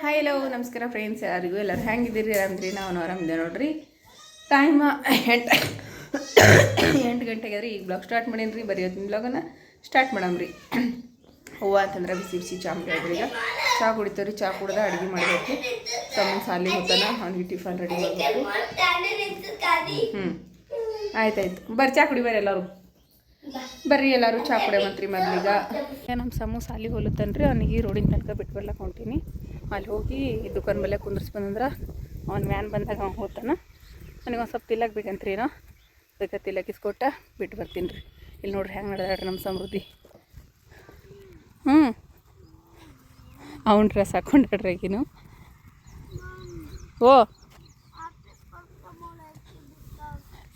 Hi hello ನಮಸ್ಕಾರ friends, ಎಲ್ಲರೂ ಹೆಂಗಿದ್ದೀರಿ? ಆರಾಮಿದ್ರಿ? ನಾವು ಆರಾಮಿದ್ದೆ ನೋಡ್ರಿ. ಟೈಮ್ 8 ಗಂಟೆಗೆ ರೀ. ಈಗ ಬ್ಲಾಗ್ ಸ್ಟಾರ್ಟ್ ಮಾಡೀನಿ ರೀ. ಬರೀ ಇವತ್ತಿನ ಬ್ಲಾಗನ್ನು ಸ್ಟಾರ್ಟ್ ಮಾಡಮ್ರಿ. ಹೂವು ಅಂತಂದ್ರೆ ಬಿಸಿ ಬಿಸಿ ಚಾ ಮಾಡಿದ್ರಿ. ಈಗ ಚಾ ಕುಡಿತೀವಿ ರೀ. ಚಾ ಕುಡ್ದು ಅಡುಗೆ ಮಾಡಬೇಕು. ತಮ್ಮ ಸಾಲಿ ಹೋಗ್ತಾನ, ಅವ್ನಿಗೆ ಟಿಫನ್ ರೆಡಿ ಮಾಡಬೇಕು. ಆಯ್ತಾಯ್ತು, ಬರ್ರಿ ಚಾ ಕುಡಿ ಬರ್ರಿ ಎಲ್ಲರೂ. ಬರ್ರಿ ಎಲ್ಲರೂ ಚಾ ಕುಡಿಯಮಂತ್ರಿ. ಮೊದಲೀಗ ನಮ್ಮ ಸಮ್ಮು ಸಾಲಿಗೆ ಹೋಲುತ್ತಾನ್ರಿ. ಅವನಿಗೆ ರೋಡಿನ ತನಕ ಬಿಟ್ಟು ಬರ್ಲಕ್ಕೆ ಹೊಂಟೀನಿ. ಅಲ್ಲಿ ಹೋಗಿ ದುಕಾನ್ ಮೇಲೆ ಕುಂದ್ರಿಸ್ಬಂದ್ರೆ ಅವ್ನ ವ್ಯಾನ್ ಬಂದಾಗ ಅವ್ನು ಹೋಗ್ತಾನೆ. ನನಗೆ ಒಂದು ಸ್ವಲ್ಪ ತಿಲ್ಲಕ್ಕೆ ಬೇಕಂತ್ರಿ ಏನೋ, ಅದಕ್ಕೆ ತಿಲ್ಲಕ್ಕಿಸ್ಕೊಟ್ಟ ಬಿಟ್ಟು ಬರ್ತೀನಿ ರೀ. ಇಲ್ಲಿ ನೋಡ್ರಿ ಹೆಂಗೆ ನಡೆದಾಡ್ರಿ ನಮ್ಮ ಸಮೃದ್ಧಿ. ಅವ್ನ ಡ್ರೆಸ್ ಹಾಕ್ಕೊಂಡ್ರಿ ಈಗಿನು. ಓ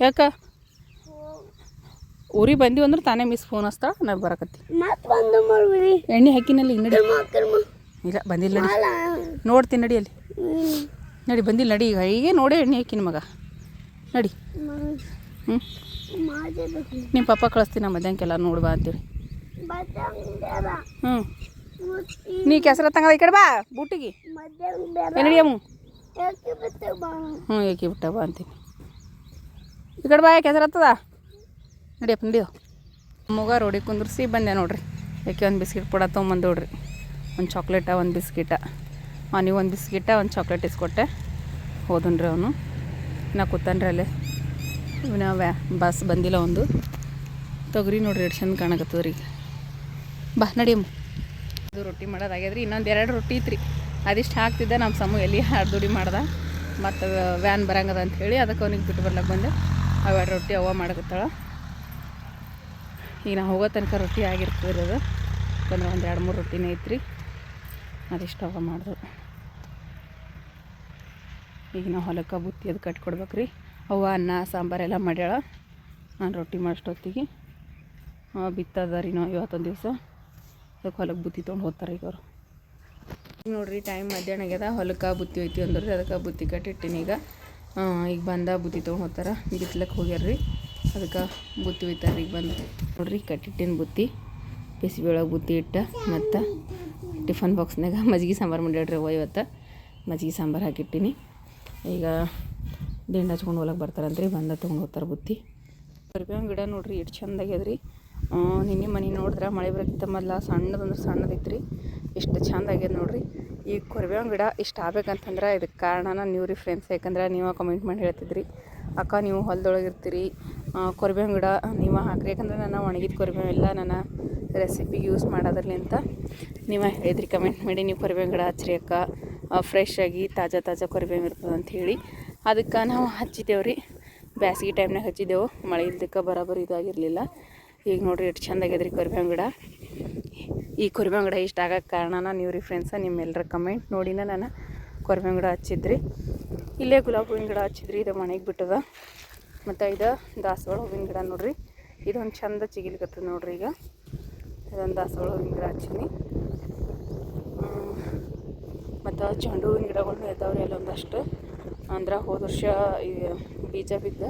ಯಾಕ ಊರಿಗೆ ಬಂದೀವಿ ಅಂದ್ರೆ ತಾನೇ ಮಿಸ್ ಫೋನ್ ಹಚ್ತಾಳ. ನಾನು ಬರಕತ್ತಿ ಎಣ್ಣೆ ಹಾಕಿನಲ್ಲಿ ನಡಿ. ಇಲ್ಲ ಬಂದಿಲ್ಲ ನಡಿ, ನೋಡ್ತೀನಿ ನಡಿ. ಅಲ್ಲಿ ನಡಿ, ಬಂದಿಲ್ಲ ನಡಿ. ಈಗ ಹೀಗೆ ನೋಡೇ ಎಣ್ಣೆ ಹಾಕಿನ ಮಗ. ನಡಿ. ನಿಮ್ಮ ಪಪ್ಪ ಕಳಿಸ್ತೀನಿ ಮಧ್ಯಾಹ್ನಕ್ಕೆಲ್ಲ ನೋಡಿ ಬಾ ಅಂತೇಳಿ. ನೀ ಕೆಸರ ತಂಗದ ಈ ಕಡೆ ಬಾ ಬೂಟಿಗೆ ನಡಿಯಮ್ಮ. ಏಕೆ ಬಿಟ್ಟ ಬಾ ಅಂತೀನಿ. ಈ ಕಡೆ ಬಾ, ಕೆಸರ ಹತ್ತದ. ನಡಿಯಪ್ಪ ನಡಿಯೋ. ಮಗ ರೋಡಿಗೆ ಕುಂದ್ರಿಸಿ ಬಂದೆ ನೋಡ್ರಿ. ಯಾಕೆ ಒಂದು ಬಿಸ್ಕಿಟ್ ಪುಡ ತೊಗೊಂಬಂದು ನೋಡ್ರಿ. ಒಂದು ಚಾಕ್ಲೇಟ, ಒಂದು ಬಿಸ್ಕಿಟ. ಅವನಿಗೆ ಒಂದು ಬಿಸ್ಕಿಟ, ಒಂದು ಚಾಕ್ಲೇಟ್ ಇಸ್ಕೊಟ್ಟೆ. ಹೋದನ್ರಿ ಅವನು. ನಾ ಕೂತಾನ್ರಿ ಅಲ್ಲೇ. ಇವನ ಬಸ್ ಬಂದಿಲ್ಲ ಒಂದು. ತೊಗರಿ ನೋಡ್ರಿ ಎಷ್ಟು ಚಂದ ಕಾಣಕತ್ತದ ರೀ. ಬಾ ನಡಿಯಮ್ಮ. ಅದು ರೊಟ್ಟಿ ಮಾಡೋದಾಗ್ಯದ್ರಿ. ಇನ್ನೊಂದು 2 ರೊಟ್ಟಿ ಇತ್ತು ರೀ. ಅದಿಷ್ಟು ಹಾಕ್ತಿದ್ದೆ. ನಮ್ಮ ಸಮ ಎಲ್ಲಿ ದುಡಿ ಮಾಡ್ದೆ. ಮತ್ತು ವ್ಯಾನ್ ಬರಂಗದ ಅಂಥೇಳಿ ಅದಕ್ಕೆ ಅವನಿಗೆ ಬಿಟ್ಟು ಬರ್ಲಕ್ಕೆ ಬಂದೆ. ಅವು 2 ರೊಟ್ಟಿ ಅವ್ವ ಮಾಡಕತ್ತಾಳ. ಈಗ ನಾವು ಹೋಗೋ ತನಕ ರೊಟ್ಟಿ ಆಗಿರ್ತದೆ ರೀ. ಅದು ಯಾಕಂದ್ರೆ ಒಂದು 2-3 ರೊಟ್ಟಿನೇ ಐತ್ರಿ. ಅದಿಷ್ಟು ಅವ್ವ ಮಾಡಿದ್ರು. ಈಗ ನಾವು ಹೊಲಕ್ಕೆ ಬುತ್ತಿ ಅದು ಕಟ್ಕೊಡ್ಬೇಕು ರೀ. ಅವ್ವ ಅನ್ನ ಸಾಂಬಾರೆಲ್ಲ ಮಾಡ್ಯಾಳ. ನಾನು ರೊಟ್ಟಿ ಮಾಡೋಷ್ಟೊತ್ತಿಗೆ ಬಿತ್ತದ ರೀ. ನಾವು ಇವತ್ತೊಂದು ದಿವಸ ಅದಕ್ಕೆ ಹೊಲಕ್ಕೆ ಬುತ್ತಿ ತೊಗೊಂಡು ಹೋಗ್ತಾರೆ ಈಗ ಅವರು. ಈಗ ನೋಡಿರಿ ಟೈಮ್ ಮಧ್ಯಾಹ್ನ ಆಗ್ಯದ. ಹೊಲಕ್ಕೆ ಬುತ್ತಿ ಹೋಯ್ತೀವಿ ಅಂದ್ರೆ ಅದಕ್ಕೆ ಬುತ್ತಿ ಕಟ್ಟಿಟ್ಟಿನಿ. ಈಗ ಬಂದ ಬುತ್ತಿ ತೊಗೊಂಡು ಹೋಗ್ತಾರೆ. ಬಿತ್ಲಕ್ಕೆ ಹೋಗ್ಯಾರ್ರಿ. ಅದಕ್ಕೆ ಬುತ್ತಿ ಒಯ್ತಾರೆ ಈಗ ಬಂದು. ನೋಡ್ರಿ ಕಟ್ಟಿಟ್ಟಿನ ಬುತ್ತಿ. ಬಿಸಿಬೇಳೆ ಬುತ್ತಿ ಇಟ್ಟು ಮತ್ತು ಟಿಫನ್ ಬಾಕ್ಸ್ನಾಗ ಮಜ್ಜಿಗೆ ಸಾಂಬಾರು ಮಾಡ್ಯಾಡ್ರಿ ಅವ್ವ. ಇವತ್ತು ಮಜ್ಜಿಗೆ ಸಾಂಬಾರು ಹಾಕಿಟ್ಟಿನಿ. ಈಗ ದಿಂಡು ಹಚ್ಕೊಂಡು ಹೊಲಕ್ಕೆ ಬರ್ತಾರಂತ್ರಿ. ಬಂದ ತೊಗೊಂಡು ಹೋಗ್ತಾರೆ ಬುತ್ತಿ. ಕರಿಬೇವಿನ ಗಿಡ ನೋಡ್ರಿ ಎಷ್ಟು ಚಂದಾಗ್ಯದ್ರಿ. ನಿನ್ನೆ ಮನೆ ನೋಡಿದ್ರೆ ಮಳೆ ಬರೋಕ್ಕಿಂತ ಮೊದಲ ಸಣ್ಣದೈತ್ರಿ. ಎಷ್ಟು ಚಂದ ಆಗ್ಯದ ನೋಡ್ರಿ. ಈ ಕರಿಬೇವಿನ ಗಿಡ ಇಷ್ಟು ಆಗ್ಬೇಕಂತಂದ್ರೆ ಇದಕ್ಕೆ ಕಾರಣನ ನೀವು ರೀ ಫ್ರೆಂಡ್ಸ್. ಯಾಕಂದ್ರೆ ನೀವು ಕಮೆಂಟ್ ಮಾಡಿ ಹೇಳ್ತಿದ್ರಿ, ಅಕ್ಕ ನೀವು ಹೊಲದೊಳಗಿರ್ತೀರಿ, ಕರಿಬೇವಿನ ಗಿಡ ನೀವು ಹಾಕ್ರಿ. ಯಾಕಂದ್ರೆ ನಾನು ಒಣಗಿದ ಕರಿಬೇವು ಎಲ್ಲ ನನ್ನ ರೆಸಿಪಿಗೆ ಯೂಸ್ ಮಾಡೋದ್ರಲ್ಲಿ ಅಂತ ನೀವು ಹೇಳಿದ್ರಿ. ಕಮೆಂಟ್ ಮಾಡಿ ನೀವು ಕರಿಬೇವಿನ ಗಿಡ ಹಚ್ಚಿರಿ ಅಕ್ಕ, ಫ್ರೆಶ್ ಆಗಿ ತಾಜಾ ಕರಿಬೇವು ಇರ್ತದೆ ಅಂಥೇಳಿ. ಅದಕ್ಕೆ ನಾವು ಹಚ್ಚಿದ್ದೇವೆ ರೀ. ಬ್ಯಾಸಿಗೆ ಟೈಮ್ನಾಗ ಹಚ್ಚಿದ್ದೆವು. ಮಳೆ ಇಲ್ದಕ್ಕೆ ಬರೋಬ್ಬರಿ ಇದಾಗಿರಲಿಲ್ಲ. ಈಗ ನೋಡಿರಿ ಎಷ್ಟು ಚಂದ ಆಗ್ಯದ್ರಿ ಕರಿಬೇವಿನ ಗಿಡ. ಈ ಕರಿಬೇವಿನ ಗಿಡ ಇಷ್ಟ ಆಗೋಕ್ಕೆ ಕಾರಣನ ನೀವು ರೀ ಫ್ರೆಂಡ್ಸ. ನಿಮ್ಮೆಲ್ಲರ ಕಮೆಂಟ್ ನೋಡಿನ ನಾನು ಕರಿಬೇವಿನ ಗಿಡ ಹಚ್ಚಿದ್ರಿ. ಇಲ್ಲೇ ಗುಲಾಬಿ ಹೂವಿನ ಗಿಡ ಹಚ್ಚಿದ್ರಿ. ಇದು ಮನೆಗೆ ಬಿಟ್ಟದ. ಮತ್ತು ಇದು ದಾಸವಾಳ ಹೂವಿನ ಗಿಡ ನೋಡಿರಿ. ಇದೊಂದು ಚಂದ ಚಿಗಿಲಿಕತ್ತದ ನೋಡಿರಿ. ಈಗ ಇದೊಂದು ದಾಸವಾಳ ಹೂವಿನ ಗಿಡ ಹಚ್ಚೀನಿ. ಮತ್ತು ಚೆಂಡು ಹೂವಿನ ಗಿಡಗಳನ್ನ ಇದ್ದಾವ್ರಿ ಅಲ್ಲೊಂದಷ್ಟು. ಅಂದ್ರೆ ಹೋದ ವರ್ಷ ಈ ಬೀಜ ಬಿದ್ದ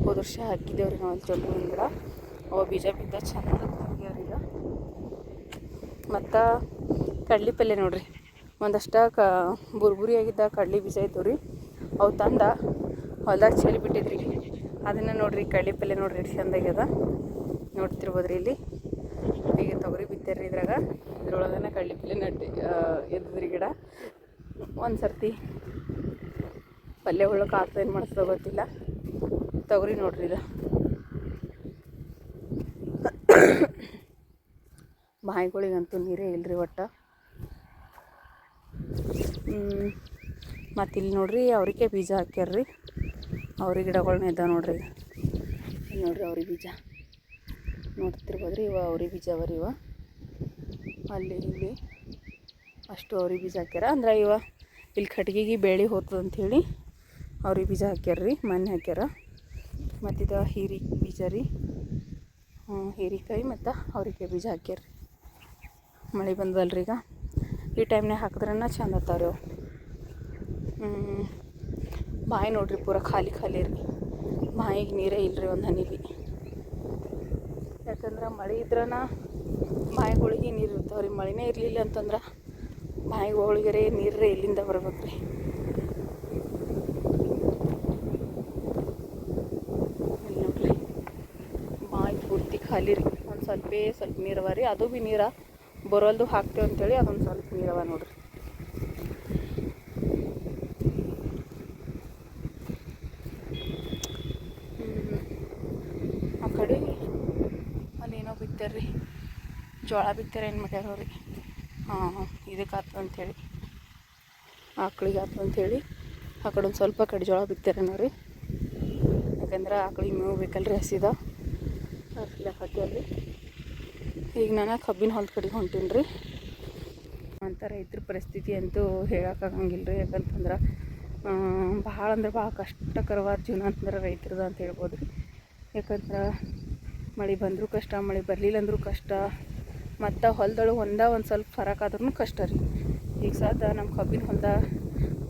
ಹೋದ ವರ್ಷ ಹಾಕಿದ್ದೇವ್ರಿ ನಾವು ಅಲ್ಲಿ ಚೆಂಡು ಹೂವಿನ ಗಿಡ. ಅವು ಬೀಜ ಬಿದ್ದ ಚಂದ ಆಗ್ಯಾವ್ರಿ ಈಗ. ಮತ್ತು ಕಡ್ಲಿ ಪಲ್ಯ ನೋಡಿರಿ. ಒಂದಷ್ಟು ಬುರ್ಬುರಿ ಆಗಿದ್ದ ಕಡ್ಲಿ ಬೀಜ ಇದ್ದವು ರೀ. ಅವು ತಂದ ಹೊಲ್ದಾಗ ಚೆಲ್ಲಿ ಬಿಟ್ಟಿದ್ರಿ. ಅದನ್ನು ನೋಡಿರಿ ಕಡ್ಲಿ ಪಲ್ಯ ನೋಡಿರಿ ಎಷ್ಟು ಚಂದಾಗ್ಯದ ನೋಡ್ತಿರ್ಬೋದ್ರಿ. ಇಲ್ಲಿ ಈಗ ತೊಗರಿ ಬಿತ್ತಾರ್ರಿ ಇದ್ರಾಗ. ಇದ್ರೊಳಗನೆ ಕಡ್ಲಿ ಪಲ್ಯ ಎದ್ದಿದ್ರಿ ಗಿಡ. ಒಂದು ಸರ್ತಿ ಪಲ್ಯ ಉಳ್ಳಕ್ಕೆ ಆಗ್ತದೆ, ಏನು ಮಾಡ್ತದೆ ಗೊತ್ತಿಲ್ಲ. ತೊಗರಿ ನೋಡ್ರಿ ಇದು. ಬಾಯಿಗಳಿಗಂತೂ ನೀರೇ ಇಲ್ಲರಿ ಒಟ್ಟು. ಮತ್ತು ಇಲ್ಲಿ ನೋಡ್ರಿ ಅವ್ರಿಗೆ ಬೀಜ ಹಾಕ್ಯಾರ್ರಿ. ಅವ್ರಿಗೆ ಗಿಡಗಳ್ನ ಇದ್ದಾವೆ ನೋಡ್ರಿ. ಇಲ್ಲಿ ನೋಡ್ರಿ ಅವ್ರಿಗೆ ಬೀಜ ನೋಡ್ತಿರ್ಬೋದ್ರಿ. ಇವ ಅವ್ರಿಗೆ ಬೀಜ ಅವರಿ. ಇವ ಅಲ್ಲಿ ಇಲ್ಲಿ ಅಷ್ಟು ಅವ್ರಿಗೆ ಬೀಜ ಹಾಕ್ಯಾರ. ಅಂದ್ರೆ ಇವ ಇಲ್ಲಿ ಕಟ್ಗಿಗೆ ಬೇಳೆ ಹೋಗ್ತದೆ ಅಂಥೇಳಿ ಅವ್ರಿಗೆ ಬೀಜ ಹಾಕ್ಯಾರ್ರಿ. ಮಣ್ಣು ಹಾಕ್ಯಾರ. ಮತ್ತು ಇದು ಹೀರೆ ಬೀಜ ರೀ. ಹೀರೆಕಾಯಿ ಮತ್ತು ಅವ್ರಿಗೆ ಬೀಜ ಹಾಕ್ಯಾರ್ರಿ. ಮಳೆ ಬಂದಲ್ರಿ ಈಗ. ಈ ಟೈಮ್ನಾಗ ಹಾಕಿದ್ರನ್ನ ಚಂದ ಆಗ್ತಾವ್ರಿ ಅವು. ಬಾಯಿ ನೋಡ್ರಿ ಪೂರ ಖಾಲಿ ರೀ. ಬಾಯಿಗೆ ನೀರೇ ಇಲ್ಲರಿ ಒಂದು ಹನಿ ಭೀ. ಯಾಕಂದ್ರೆ ಮಳೆ ಇದ್ರನ ಬಾಯಿಗಳಿಗೆ ನೀರು ಇರ್ತಾವ್ರಿ. ಮಳೆನೇ ಇರಲಿಲ್ಲ ಅಂತಂದ್ರೆ ಬಾಯಿಗಳಿಗೆ ನೀರೇ ಎಲ್ಲಿಂದ ಬರ್ಬೇಕು ರೀ. ಇಲ್ಲಿ ನೋಡ್ರಿ ಬಾಯಿ ಪೂರ್ತಿ ಖಾಲಿ ರೀ. ಒಂದು ಸ್ವಲ್ಪ ನೀರವ ರೀ. ಅದು ಭೀ ನೀರು ಬರೋಲ್ದು ಹಾಕ್ತೇವೆ ಅಂತೇಳಿ ಅದೊಂದು ಸ್ವಲ್ಪ ನೀರವ ನೋಡ್ರಿ. ಆ ಕಡೆ ಅಲ್ಲೇನೋ ಬಿತ್ತಾರ್ರಿ, ಜೋಳ ಬಿತ್ತಾರ ಏನು ಮಾಡ್ಯಾರ ಅವ್ರಿಗೆ. ಇದಕ್ಕೆ ಆತು ಅಂಥೇಳಿ, ಆಕಳಿಗೆ ಆತು ಅಂಥೇಳಿ ಆ ಕಡೆ ಒಂದು ಸ್ವಲ್ಪ ಕಡೆ ಜೋಳ ಬಿತ್ತಾರೇನೋ ರೀ. ಯಾಕಂದ್ರೆ ಆಕಳಿಗೆ ಮೇವು ಬೇಕಲ್ರಿ, ಹಸಿದ ಹಾಕ್ಯಾರ್ರಿ. ಈಗ ನಾನು ಕಬ್ಬಿನ ಹೊಲದ ಕಡೆಗೆ ಹೊಂಟೀನಿ ರೀ. ಅಂತ ರೈತರ ಪರಿಸ್ಥಿತಿ ಅಂತೂ ಹೇಳೋಕ್ಕಾಗಂಗಿಲ್ಲ ರೀ. ಯಾಕಂತಂದ್ರೆ ಭಾಳ ಅಂದ್ರೆ ಭಾಳ ಕಷ್ಟಕರವಾದ ಜೀವನ ಅಂತಂದ್ರೆ ರೈತರದ ಅಂತ ಹೇಳ್ಬೋದು ರೀ. ಯಾಕಂದ್ರೆ ಮಳೆ ಬಂದರೂ ಕಷ್ಟ, ಮಳೆ ಬರಲಿಲ್ಲ ಅಂದರೂ ಕಷ್ಟ, ಮತ್ತು ಹೊಲದೊಳಗೆ ಒಂದು ಸ್ವಲ್ಪ ಫರಕ್ ಆದ್ರೂ ಕಷ್ಟ ರೀ. ಈಗ ಸದ್ಯ ನಮ್ಮ ಕಬ್ಬಿನ ಹೊಲದ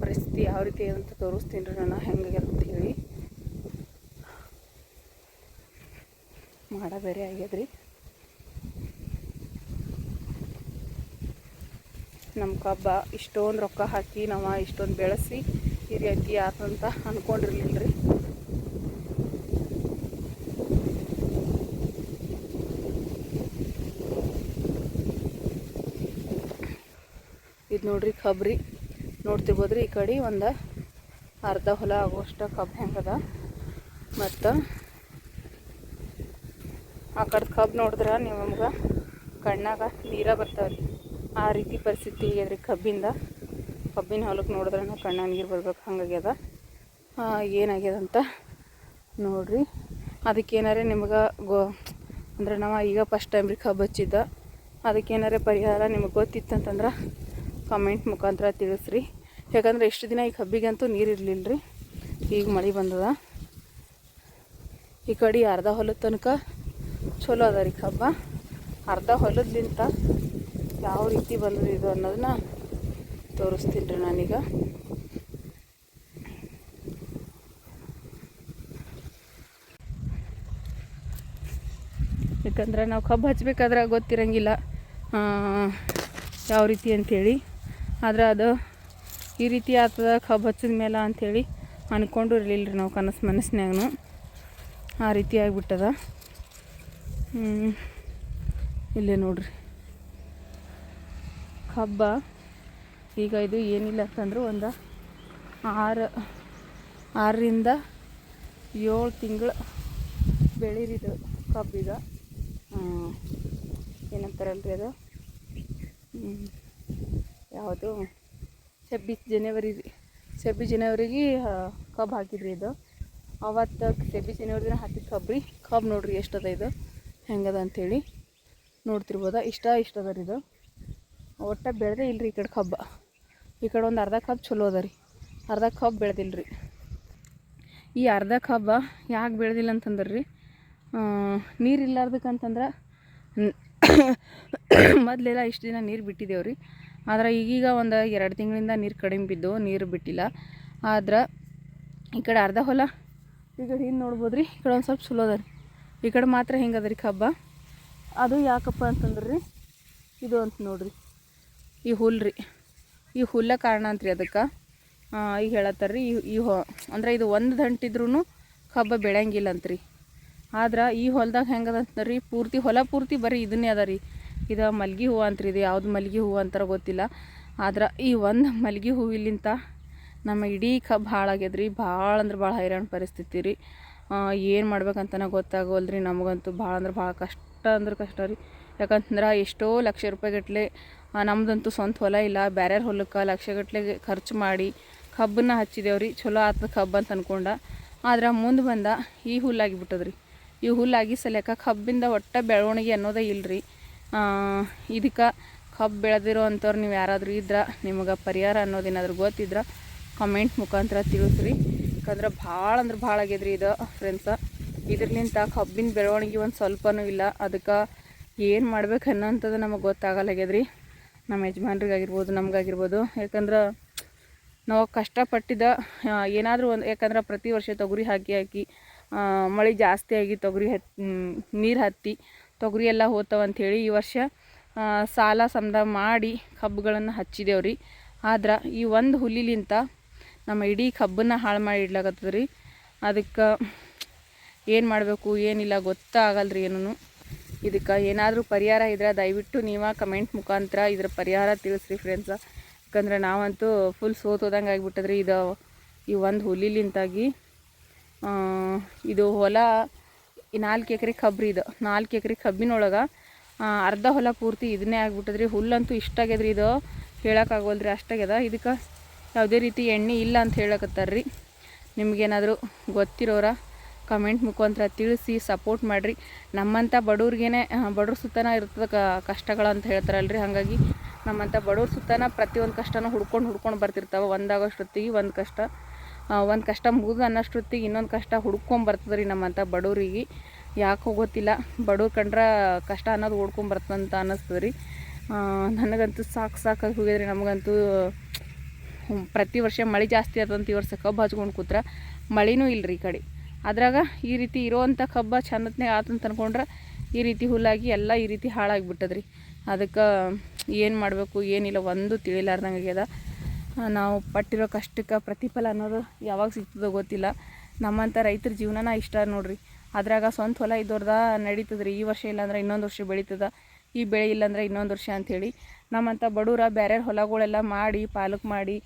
ಪರಿಸ್ಥಿತಿ ಯಾವ ರೀತಿ ಅಂತ ತೋರಿಸ್ತೀನಿ ರೀ ನಾನು, ಹೆಂಗೆ ಅಂತ ಹೇಳಿ. ಮಾಡ ಬೇರೆ ಆಗ್ಯದ್ರಿ. ನಮ್ಮ ಕಬ್ಬ ಇಷ್ಟೊಂದು ರೊಕ್ಕ ಹಾಕಿ ನಾವು ಇಷ್ಟೊಂದು ಬೆಳೆಸಿ ಈ ರೀತಿ ಆತಂತ ಅಂದ್ಕೊಂಡಿರ್ಲಿಲ್ಲ ರೀ. ಇದು ನೋಡ್ರಿ ಕಬ್ರಿ ನೋಡ್ತಿರ್ಬೋದು ರೀ. ಈ ಕಡೆ ಒಂದು ಅರ್ಧ ಹೊಲ ಆಗುವಷ್ಟು ಕಬ್ಬು ಹೆಂಗದ, ಮತ್ತು ಆ ಕಡೆ ಕಬ್ಬು ನೋಡಿದ್ರೆ ನಿಮಗೆ ಕಣ್ಣಾಗ ನೀರ ಬರ್ತಾವೆ ರೀ. ಆ ರೀತಿ ಪರಿಸ್ಥಿತಿ ಆಗ್ಯದ ರೀ ಕಬ್ಬಿನ ಹೊಲಕ್ಕೆ ನೋಡಿದ್ರೆ ಕಣ್ಣಾಗ ನೀರು ಬರ್ಬೇಕು ಹಂಗಾಗ್ಯದ. ಏನಾಗ್ಯದಂತ ನೋಡಿರಿ. ಅದಕ್ಕೇನಾರೆ ನಿಮ್ಗೆ ಅಂದ್ರೆ ನಾವು ಈಗ ಫಸ್ಟ್ ಟೈಮ್ ರೀ ಕಬ್ಬು ಹಚ್ಚಿದ್ದ. ಅದಕ್ಕೇನಾರೆ ಪರಿಹಾರ ನಿಮಗೆ ಗೊತ್ತಿತ್ತಂತಂದ್ರೆ ಕಮೆಂಟ್ ಮುಖಾಂತರ ತಿಳಿಸ್ರಿ. ಯಾಕಂದ್ರೆ ಎಷ್ಟು ದಿನ ಈ ಕಬ್ಬಿಗಂತೂ ನೀರು ಇರಲಿಲ್ಲ ರೀ. ಈಗ ಮಳೆ ಬಂದದ. ಈ ಕಡೆ ಅರ್ಧ ಹೊಲದ ತನಕ ಚಲೋ ಅದ ರೀ ಕಬ್ಬ. ಅರ್ಧ ಹೊಲದ್ಲಿಂತ ಯಾವ ರೀತಿ ಬಂದದ ಇದು ಅನ್ನೋದನ್ನ ತೋರಿಸ್ತೀನಿ ರೀ ನಾನೀಗ. ಯಾಕಂದ್ರೆ ನಾವು ಕಬ್ಬು ಹಚ್ಬೇಕಾದ್ರೆ ಗೊತ್ತಿರಂಗಿಲ್ಲ ಯಾವ ರೀತಿ ಅಂಥೇಳಿ. ಆದ್ರೆ ಅದು ಈ ರೀತಿ ಆಗ್ತದ ಕಬ್ಬು ಹಚ್ಚಿದ ಮೇಲೆ ಅಂಥೇಳಿ ಅಂದ್ಕೊಂಡು ಇರಲಿಲ್ಲ ರೀ ನಾವು ಮನಸ್ಸಿನಾಗೂ. ಆ ರೀತಿ ಆಗಿಬಿಟ್ಟದ. ಇಲ್ಲೇ ನೋಡ್ರಿ ಕಬ್ಬ. ಈಗ ಇದು ಏನಿಲ್ಲ ಅಂತಂದ್ರೆ ಒಂದು 6ರಿಂದ 7 ತಿಂಗಳು ಬೆಳೀರಿದು ಕಬ್ಬೀಗ. ಏನಂತಾರಲ್ರಿ ಅದು, ಯಾವುದು 26 ಜನವರಿ ರೀ. 26 ಜನವರಿಗೆ ಕಬ್ಬು ಹಾಕಿದ್ರಿ ಇದು. ಅವತ್ತು 26 ಜನವರಿ ದಿನ ಹಾಕಿದ ಕಬ್ಬು ನೋಡ್ರಿ ಎಷ್ಟದ ಇದು ಹೆಂಗದ ಅಂಥೇಳಿ ನೋಡ್ತಿರ್ಬೋದ. ಇಷ್ಟ ಅದ ರೀ ಇದು. ಒಟ್ಟು ಬೆಳೆದೇ ಇಲ್ಲರಿ ಈ ಕಡೆ ಕಬ್ಬ. ಈ ಕಡೆ ಒಂದು ಅರ್ಧ ಕಬ್ಬು ಚಲೋ ಅದ ರೀ, ಅರ್ಧ ಕಬ್ಬು ಬೆಳೆದಿಲ್ಲ ರೀ. ಈ ಅರ್ಧ ಕಬ್ಬ ಯಾಕೆ ಬೆಳೆದಿಲ್ಲ ಅಂತಂದ್ರೆ ರೀ, ನೀರು ಇಲ್ಲಾರ್ದಕ್ಕಂತಂದ್ರೆ ಮೊದಲೆಲ್ಲ ಇಷ್ಟು ದಿನ ನೀರು ಬಿಟ್ಟಿದ್ದೇವೆ ರೀ. ಆದ್ರೆ ಈಗೀಗ ಒಂದು 2 ತಿಂಗಳಿಂದ ನೀರು ಕಡಿಮೆ ಬಿದ್ದು ನೀರು ಬಿಟ್ಟಿಲ್ಲ. ಆದ್ರೆ ಈ ಕಡೆ ಅರ್ಧ ಹೊಲ ಈ ಕಡೆ ಹಿಂದೆ ನೋಡ್ಬೋದು ರೀ. ಈ ಕಡೆ ಒಂದು ಸ್ವಲ್ಪ ಚಲೋ ಅದ ರೀ. ಈ ಕಡೆ ಮಾತ್ರ ಹಿಂಗೆ ಅದ ರೀ ಕಬ್ಬ. ಅದು ಯಾಕಪ್ಪ ಅಂತಂದ್ರೆ ರೀ, ಇದು ಅಂತ ನೋಡ್ರಿ, ಈ ಹುಲ್ಲು ರೀ. ಈ ಹುಲ್ಲ ಕಾರಣ ಅಂತ್ರಿ ಅದಕ್ಕೆ. ಈಗ ಹೇಳತ್ತಾರ ರೀ, ಅಂದ್ರೆ ಇದು ಒಂದು ದಂಟಿದ್ರೂ ಕಬ್ಬ ಬೆಳೆಯಂಗಿಲ್ಲ ಅಂತ್ರಿ. ಆದ್ರೆ ಈ ಹೊಲ್ದಾಗ ಹೆಂಗದ ಅಂತಂದ್ರಿ, ಹೊಲ ಪೂರ್ತಿ ಬರೀ ಇದನ್ನೇ ಅದ ರೀ. ಇದು ಮಲ್ಗೆ ಹೂವು ಅಂತ್ರಿ. ಇದು ಯಾವ್ದು ಮಲ್ಗೆ ಹೂವು ಅಂತಾರ ಗೊತ್ತಿಲ್ಲ. ಆದ್ರೆ ಈ ಒಂದು ಮಲ್ಗೆ ಹೂವಿಲಿಂತ ನಮ್ಮ ಇಡೀ ಕಬ್ಬು ಹಾಳಾಗ್ಯದ್ರಿ. ಭಾಳ ಅಂದ್ರೆ ಭಾಳ ಹೈರಾಣ ಪರಿಸ್ಥಿತಿ ರೀ. ಏನು ಮಾಡ್ಬೇಕಂತನ ಗೊತ್ತಾಗೋಲ್ರಿ ನಮಗಂತೂ. ಭಾಳ ಅಂದ್ರೆ ಭಾಳ ಕಷ್ಟ ರೀ. ಯಾಕಂತಂದ್ರೆ ಎಷ್ಟೋ ಲಕ್ಷ ರೂಪಾಯಿ ಗಟ್ಟಲೆ, ನಮ್ಮದಂತೂ ಸ್ವಂತ ಹೊಲ ಇಲ್ಲ, ಬೇರೆ ಹೊಲಕ್ಕೆ ಲಕ್ಷಗಟ್ಟಲೆ ಖರ್ಚು ಮಾಡಿ ಕಬ್ಬನ್ನ ಹಚ್ಚಿದೇವ್ರಿ. ಚಲೋ ಆಗ್ತದೆ ಕಬ್ಬು ಅಂತ ಅಂದ್ಕೊಂಡ. ಆದ್ರೆ ಮುಂದೆ ಬಂದ ಈ ಹುಲ್ಲಾಗಿಬಿಟ್ಟದ್ರಿ. ಈ ಹುಲ್ಲಾಗಿ ಸಲ್ಯಾಕ ಕಬ್ಬಿಂದ ಒಟ್ಟು ಬೆಳವಣಿಗೆ ಅನ್ನೋದೇ ಇಲ್ಲರಿ. ಇದಕ್ಕೆ ಕಬ್ಬು ಬೆಳೆದಿರೋ ಅಂಥವ್ರು ನೀವು ಯಾರಾದರೂ ಇದ್ರೆ, ನಿಮಗೆ ಪರಿಹಾರ ಅನ್ನೋದೇನಾದರೂ ಗೊತ್ತಿದ್ರೆ ಕಮೆಂಟ್ ಮುಖಾಂತರ ತಿಳಿಸ್ರಿ. ಯಾಕಂದ್ರೆ ಭಾಳ ಅಂದ್ರೆ ಭಾಳ ಆಗ್ಯದ್ರಿ ಇದು ಫ್ರೆಂಡ್ಸ. ಇದ್ರಲಿಂತ ಕಬ್ಬಿನ ಬೆಳವಣಿಗೆ ಒಂದು ಸ್ವಲ್ಪನೂ ಇಲ್ಲ. ಅದಕ್ಕೆ ಏನು ಮಾಡ್ಬೇಕು ಅನ್ನೋಂಥದ್ದು ನಮಗೆ ಗೊತ್ತಾಗಲ್ಲಾಗ್ಯದ್ರಿ. ನಮ್ಮ ಯಜಮಾನ್ರಿಗಾಗಿರ್ಬೋದು, ನಮಗಾಗಿರ್ಬೋದು. ಯಾಕಂದ್ರೆ ನಾವು ಕಷ್ಟಪಟ್ಟಿದ್ದ ಏನಾದರೂ ಒಂದು, ಯಾಕಂದ್ರೆ ಪ್ರತಿ ವರ್ಷ ತೊಗರಿ ಹಾಕಿ ಮಳೆ ಜಾಸ್ತಿ ಆಗಿ ತೊಗರಿ ನೀರು ಹತ್ತಿ ತೊಗರಿ ಎಲ್ಲ ಹೋಗ್ತಾವಂಥೇಳಿ ಈ ವರ್ಷ ಸಾಲ ಸಮದ ಮಾಡಿ ಕಬ್ಬುಗಳನ್ನು ಹಚ್ಚಿದೇವು ರೀ. ಆದ್ರೆ ಈ ಒಂದು ಹುಲ್ಲಿಲಿಂತ ನಮ್ಮ ಇಡೀ ಕಬ್ಬನ್ನು ಹಾಳು ಮಾಡಿ ಇಡ್ಲಾಕತ್ತದ ರೀ. ಅದಕ್ಕೆ ಏನು ಮಾಡಬೇಕು ಏನಿಲ್ಲ ಗೊತ್ತಾಗಲ್ಲ ರೀ ಏನೂ. ಇದಕ್ಕೆ ಏನಾದರೂ ಪರಿಹಾರ ಇದ್ರೆ ದಯವಿಟ್ಟು ನೀವು ಕಮೆಂಟ್ ಮುಖಾಂತರ ಇದ್ರ ಪರಿಹಾರ ತಿಳಿಸ್ರಿ ಫ್ರೆಂಡ್ಸ. ಯಾಕಂದ್ರೆ ನಾವಂತೂ ಫುಲ್ ಸೋತೋದಂಗೆ ಆಗಿಬಿಟ್ಟದ್ರಿ. ಈ ಒಂದು ಹುಲ್ಲಿಲಿಂತಾಗಿ ಇದು ಹೊಲ 4 ಎಕರೆ ಕಬ್ರಿ. ಇದು 4 ಎಕರೆ ಕಬ್ಬಿನೊಳಗೆ ಅರ್ಧ ಹೊಲ ಪೂರ್ತಿ ಇದನ್ನೇ ಆಗ್ಬಿಟ್ಟದ್ರಿ. ಹುಲ್ಲಂತೂ ಇಷ್ಟಾಗ್ಯದ್ರಿ, ಇದು ಹೇಳೋಕ್ಕಾಗವಲ್ರಿ ಅಷ್ಟಾಗ್ಯದ. ಇದಕ್ಕೆ ಯಾವುದೇ ರೀತಿ ಎಣ್ಣೆ ಇಲ್ಲ ಅಂತ ಹೇಳಕತ್ತಾರ್ರಿ. ನಿಮಗೇನಾದರೂ ಗೊತ್ತಿರೋರ ಕಮೆಂಟ್ ಮುಖಾಂತರ ತಿಳಿಸಿ ಸಪೋರ್ಟ್ ಮಾಡಿರಿ. ನಮ್ಮಂಥ ಬಡವ್ರಿಗೇನೆ ಬಡವ್ರ ಸುತ್ತನ ಇರ್ತದೆ ಕಷ್ಟಗಳಂತ ಹೇಳ್ತಾರಲ್ರಿ. ಹಾಗಾಗಿ ನಮ್ಮಂಥ ಬಡವ್ರ ಸುತ್ತನ ಪ್ರತಿಯೊಂದು ಕಷ್ಟನೂ ಹುಡ್ಕೊಂಡು ಬರ್ತಿರ್ತಾವೆ. ಒಂದಾಗೋಷ್ಟೊತ್ತಿಗೆ ಒಂದು ಕಷ್ಟ ಮುಗಿದು ಅನ್ನೋಷ್ಟೊತ್ತಿಗೆ ಇನ್ನೊಂದು ಕಷ್ಟ ಹುಡ್ಕೊಂಬರ್ತದೆ ರೀ ನಮ್ಮಂಥ ಬಡವ್ರಿಗೆ. ಯಾಕೋ ಗೊತ್ತಿಲ್ಲ, ಬಡವ್ರು ಕಂಡ್ರೆ ಕಷ್ಟ ಅನ್ನೋದು ಓಡ್ಕೊಂಬರ್ತಂತ ಅನ್ನಿಸ್ತದೆ ರೀ. ನನಗಂತೂ ಸಾಕಾಗಿ ಹೋಗಿದ್ರಿ. ನಮಗಂತೂ ಪ್ರತಿ ವರ್ಷ ಮಳೆ ಜಾಸ್ತಿ ಆದಂತ ಈ ವರ್ಷ ಕಬ್ಬು ಹಚ್ಕೊಂಡು ಕೂತ್ರೆ ಮಳೆನೂ ಇಲ್ಲರಿ ಈ ಕಡೆ. ಅದ್ರಾಗ ಈ ರೀತಿ ಇರೋವಂಥ ಕಬ್ಬ ಚಂದತ್ನೇ ಆತಂತ ಅಂದ್ಕೊಂಡ್ರೆ ಈ ರೀತಿ ಹುಲ್ಲಾಗಿ ಎಲ್ಲ ಈ ರೀತಿ ಹಾಳಾಗಿಬಿಟ್ಟದ್ರಿ. ಅದಕ್ಕೆ ಏನು ಮಾಡಬೇಕು ಏನಿಲ್ಲ ಒಂದು ತಿಳಿಲಾರ್ದಂಗೆ ಆಗ್ಯದ. ನಾವು ಪಟ್ಟಿರೋ ಕಷ್ಟಕ್ಕೆ ಪ್ರತಿಫಲ ಅನ್ನೋದು ಯಾವಾಗ ಸಿಗ್ತದೋ ಗೊತ್ತಿಲ್ಲ. ನಮ್ಮಂಥ ರೈತರ ಜೀವನನ ಇಷ್ಟ ನೋಡ್ರಿ. ಅದ್ರಾಗ ಸ್ವಂತ ಹೊಲ ಇದ್ದವ್ರದ ನಡೀತದ್ರಿ. ಈ ವರ್ಷ ಇಲ್ಲಾಂದ್ರೆ ಇನ್ನೊಂದು ವರ್ಷ ಬೆಳೀತದ, ಈ ಬೆಳೆ ಇಲ್ಲಾಂದ್ರೆ ಇನ್ನೊಂದು ವರ್ಷ ಅಂಥೇಳಿ ನಮ್ಮಂಥ ಬಡವ್ರ ಬೇರೆ ಹೊಲಗಳೆಲ್ಲ ಮಾಡಿ ಪಾಲಕ್ ಮಾಡಿ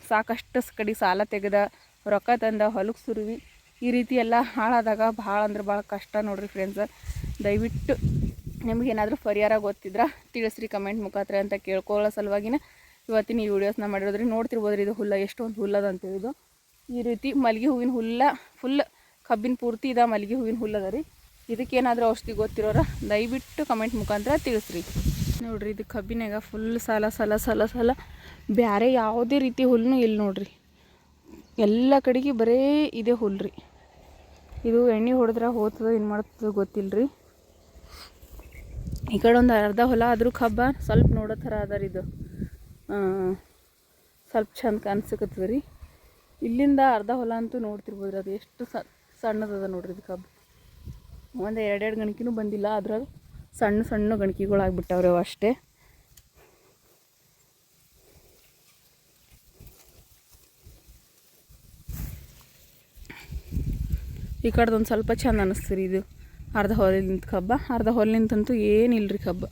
ಸಾಕಷ್ಟು ಕಡೆ ಸಾಲ ತೆಗೆದ ರೊಕ್ಕ ತಂದ ಹೊಲಕ್ಕೆ ಸುರುವಿ ಈ ರೀತಿ ಎಲ್ಲ ಹಾಳಾದಾಗ ಭಾಳ ಅಂದ್ರೆ ಭಾಳ ಕಷ್ಟ ನೋಡ್ರಿ ಫ್ರೆಂಡ್ಸ್. ದಯವಿಟ್ಟು ನಿಮಗೇನಾದರೂ ಪರಿಹಾರ ಗೊತ್ತಿದ್ರೆ ತಿಳಿಸ್ರಿ ಕಮೆಂಟ್ ಮುಖಾಂತರ ಅಂತ ಕೇಳ್ಕೊಳ್ಳೋ ಸಲುವಾಗಿನ ಇವತ್ತಿನ ಈ ವಿಡಿಯೋಸ್ನ ಮಾಡಿರೋದ್ರಿ. ನೋಡ್ತಿರ್ಬೋದ್ರಿ ಇದು ಹುಲ್ಲ ಎಷ್ಟೊಂದು ಹುಲ್ಲದ ಅಂತೇಳಿದು. ಈ ರೀತಿ ಮಲ್ಲಿಗೆ ಹೂವಿನ ಹುಲ್ಲ ಫುಲ್ ಕಬ್ಬಿನ ಪೂರ್ತಿ ಇದ ಮಲ್ಲಿಗೆ ಹೂವಿನ ಹುಲ್ಲದ ರೀ. ಇದಕ್ಕೇನಾದರೂ ಔಷಧಿ ಗೊತ್ತಿರೋರ ದಯವಿಟ್ಟು ಕಮೆಂಟ್ ಮುಖಾಂತರ ತಿಳಿಸ್ರಿ. ನೋಡ್ರಿ ಇದು ಕಬ್ಬಿನಾಗ ಫುಲ್ ಸಾಲ ಬೇರೆ ಯಾವುದೇ ರೀತಿ ಹುಲ್ಲೂ ಇಲ್ಲ ನೋಡ್ರಿ. ಎಲ್ಲ ಕಡೆಗೆ ಬರೇ ಇದೇ ಹುಲ್ಲು ರೀ. ಇದು ಎಣ್ಣೆ ಹೊಡೆದ್ರೆ ಹೋಗ್ತದೋ ಏನು ಮಾಡ್ತದೋ ಗೊತ್ತಿಲ್ಲ ರೀ. ಈ ಕಡೆ ಒಂದು ಅರ್ಧ ಹೊಲ ಆದರೂ ಕಬ್ಬ ಸ್ವಲ್ಪ ನೋಡೋ ಥರ ಅದ ರೀ. ಇದು ಸ್ವಲ್ಪ ಚಂದ ಕಾಣಿಸಕತ್ತದ ರೀ. ಇಲ್ಲಿಂದ ಅರ್ಧ ಹೊಲ ಅಂತೂ ನೋಡ್ತಿರ್ಬೋದ್ರಿ. ಅದು ಎಷ್ಟು ಸಣ್ಣದದ ನೋಡ್ರಿ ಇದು ಕಬ್ಬು. ಒಂದು 2 ಗಣಿಕೆನೂ ಬಂದಿಲ್ಲ. ಅದ್ರಾಗ ಸಣ್ಣ ಗಣಿಕೆಗಳು ಆಗಿಬಿಟ್ಟವ್ರಿ ಅವು ಅಷ್ಟೇ. ಈ ಕಡೆದೊಂದು ಸ್ವಲ್ಪ ಚಂದ ಅನ್ನಿಸ್ತೀರಿ. ಇದು ಅರ್ಧ ಹೊಲಿಂತ ಕಬ್ಬ, ಅರ್ಧ ಹೊಲಿಂತಂತೂ ಏನಿಲ್ಲ ರೀ ಕಬ್ಬ.